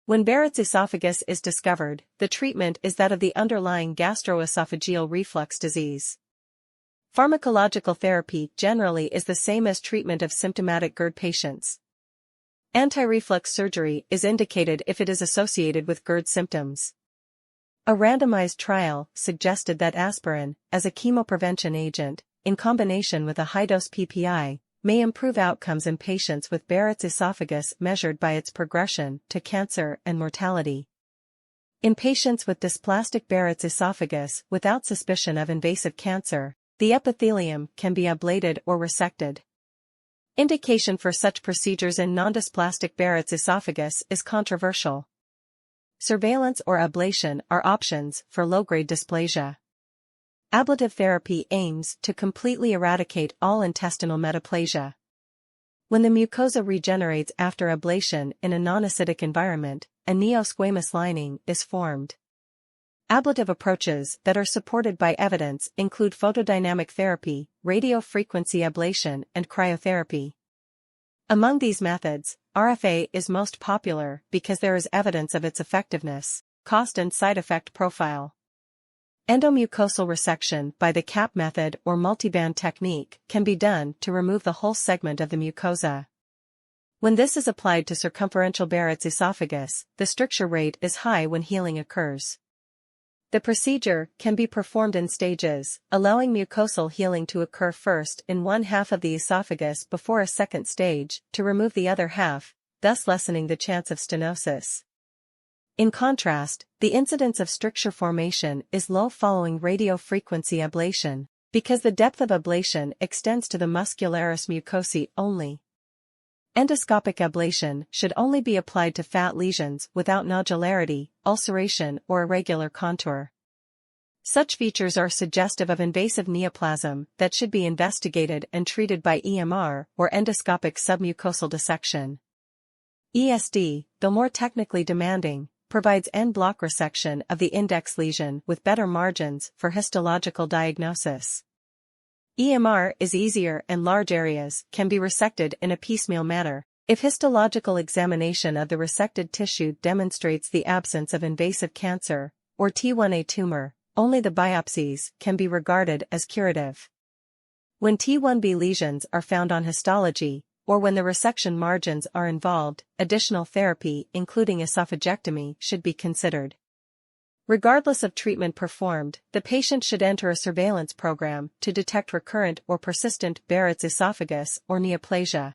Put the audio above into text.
When Barrett's esophagus is discovered, the treatment is that of the underlying Gastro Esophageal Reflux Disease. Pharmacological therapy generally is the same as treatment of symptomatic GERD patients. Anti-reflux surgery is indicated if it is associated with GERD symptoms. A randomized trial suggested that aspirin, as a chemoprevention agent, in combination with a high-dose PPI, may improve outcomes in patients with Barrett's esophagus measured by its progression to cancer and mortality. In patients with dysplastic Barrett's esophagus without suspicion of invasive cancer, the epithelium can be ablated or resected. Indication for such procedures in non-dysplastic Barrett's esophagus is controversial. Surveillance or ablation are options for low-grade dysplasia. Ablative therapy aims to completely eradicate all intestinal metaplasia. When the mucosa regenerates after ablation in a non-acidic environment, a neosquamous lining is formed. Ablative approaches that are supported by evidence include photodynamic therapy, radio frequency ablation, and cryotherapy. Among these methods, RFA is most popular because there is evidence of its effectiveness, cost and side effect profile. Endo Mucosal resection by the cap method or multiband technique can be done to remove the whole segment of the mucosa. When this is applied to circumferential Barrett's esophagus, the stricture rate is high when healing occurs. The procedure can be performed in stages, allowing mucosal healing to occur first in one half of the esophagus before a second stage to remove the other half, thus lessening the chance of stenosis. In contrast, the incidence of stricture formation is low following radio frequency ablation, because the depth of ablation extends to the muscularis mucosae only. Endoscopic ablation should only be applied to fat lesions without nodularity, ulceration, or irregular contour. Such features are suggestive of invasive neoplasm that should be investigated and treated by EMR or endoscopic submucosal dissection. ESD, though more technically demanding, provides en-bloc resection of the index lesion with better margins for histological diagnosis. EMR is easier and large areas can be resected in a piecemeal manner. If histological examination of the resected tissue demonstrates the absence of invasive cancer, or T1A tumor, only the biopsies can be regarded as curative. When T1B lesions are found on histology, or when the resection margins are involved, additional therapy including esophagectomy should be considered. Regardless of treatment performed, the patient should enter a surveillance program to detect recurrent or persistent Barrett's esophagus or neoplasia.